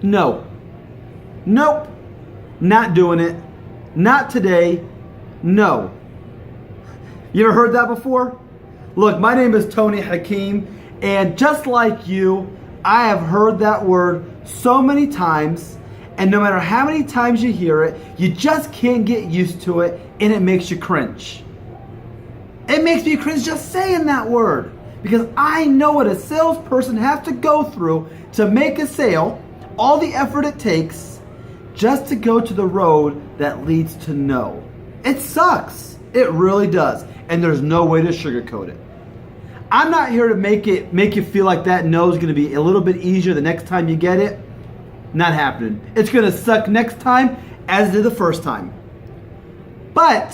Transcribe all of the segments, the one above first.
No. Nope. Not doing it. Not today. No. You ever heard that before? Look, my name is Tony Hakeem, and just like you, I have heard that word so many times, and no matter how many times you hear it, you just can't get used to it, and it makes you cringe. It makes me cringe just saying that word, because I know what a salesperson has to go through to make a sale, all the effort it takes just to go to the road that leads to no. It sucks. It really does. And there's no way to sugarcoat it. I'm not here to make you feel like that no is going to be a little bit easier the next time you get it. Not happening. It's going to suck next time as it did the first time. But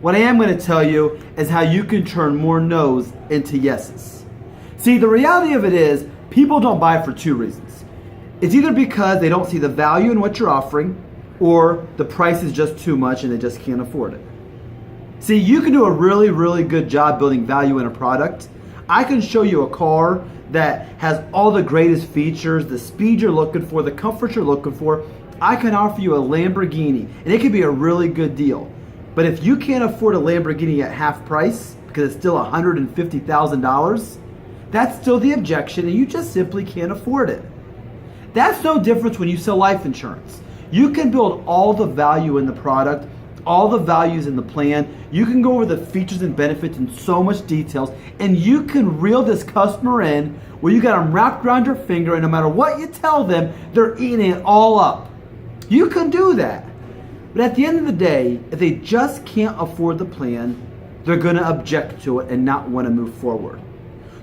what I am going to tell you is how you can turn more no's into yeses. See, the reality of it is people don't buy for two reasons. It's either because they don't see the value in what you're offering, or the price is just too much and they just can't afford it. See, you can do a really, really good job building value in a product. I can show you a car that has all the greatest features, the speed you're looking for, the comfort you're looking for. I can offer you a Lamborghini, and it could be a really good deal. But if you can't afford a Lamborghini at half price, because it's still $150,000, that's still the objection, and you just simply can't afford it. That's no difference when you sell life insurance. You can build all the value in the product, all the values in the plan. You can go over the features and benefits in so much details, and you can reel this customer in where you got them wrapped around your finger, and no matter what you tell them, they're eating it all up. You can do that. But at the end of the day, if they just can't afford the plan, they're going to object to it and not want to move forward.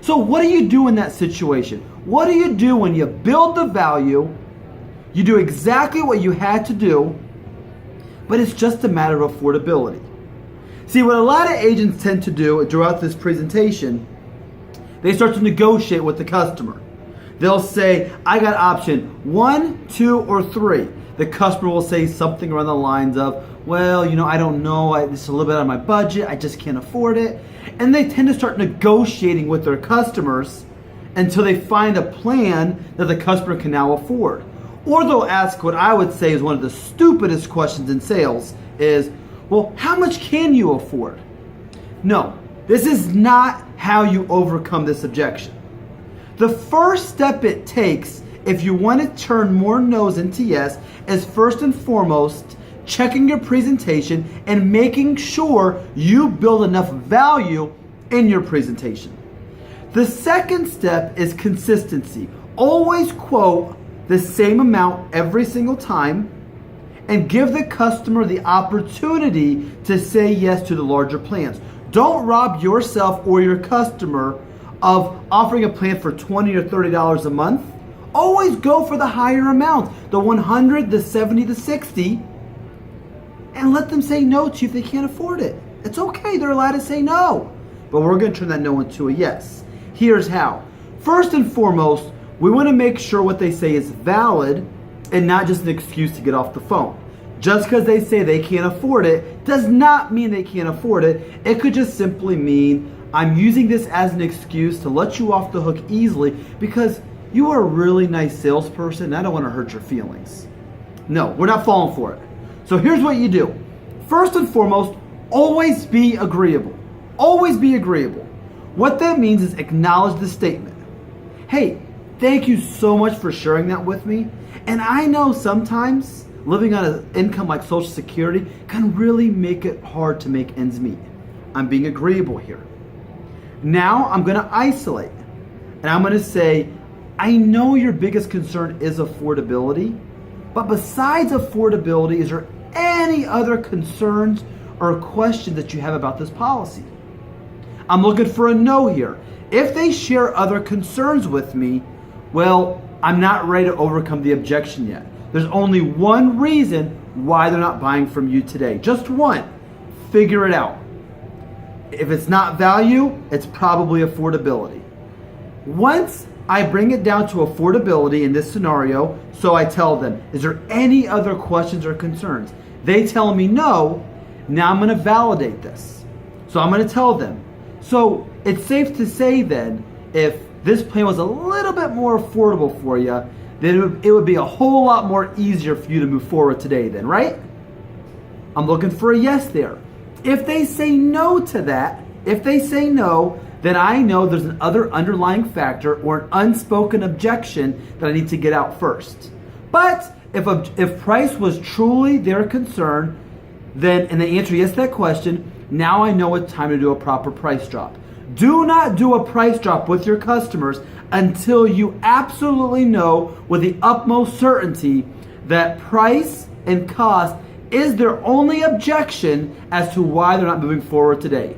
So what do you do in that situation? What do you do when you build the value, you do exactly what you had to do, but it's just a matter of affordability? See, what a lot of agents tend to do throughout this presentation, they start to negotiate with the customer. They'll say, I got option 1, 2, or 3. The customer will say something around the lines of, well, I don't know, it's a little bit out of my budget, I just can't afford it. And they tend to start negotiating with their customers until they find a plan that the customer can now afford. Or they'll ask what I would say is one of the stupidest questions in sales is, well, how much can you afford? No, this is not how you overcome this objection. The first step it takes if you want to turn more no's into yes is first and foremost checking your presentation and making sure you build enough value in your presentation. The second step is consistency. Always quote the same amount every single time and give the customer the opportunity to say yes to the larger plans. Don't rob yourself or your customer of offering a plan for $20 or $30 a month. Always go for the higher amount, the 100, the 70, the 60, and let them say no to you if they can't afford it. It's okay, they're allowed to say no. But we're going to turn that no into a yes. Here's how. First and foremost, we want to make sure what they say is valid and not just an excuse to get off the phone. Just because they say they can't afford it does not mean they can't afford it. It could just simply mean I'm using this as an excuse to let you off the hook easily because you are a really nice salesperson and I don't want to hurt your feelings. No, we're not falling for it. So here's what you do. First and foremost, always be agreeable. Always be agreeable. What that means is acknowledge the statement. Hey, thank you so much for sharing that with me. And I know sometimes living on an income like Social Security can really make it hard to make ends meet. I'm being agreeable here. Now I'm going to isolate. And I'm going to say, I know your biggest concern is affordability, but besides affordability, is there any other concerns or questions that you have about this policy? I'm looking for a no here. If they share other concerns with me, well, I'm not ready to overcome the objection yet. There's only one reason why they're not buying from you today. Just one. Figure it out. If it's not value, it's probably affordability. Once I bring it down to affordability in this scenario, so I tell them, is there any other questions or concerns? They tell me no. Now I'm going to validate this. So I'm going to tell them. So it's safe to say then, if this plan was a little bit more affordable for you, then it would be a whole lot more easier for you to move forward today then, right? I'm looking for a yes there. If they say no to that, if they say no, then I know there's an other underlying factor or an unspoken objection that I need to get out first. But if price was truly their concern, then, and they answer yes to that question, now I know it's time to do a proper price drop. Do not do a price drop with your customers until you absolutely know with the utmost certainty that price and cost is their only objection as to why they're not moving forward today.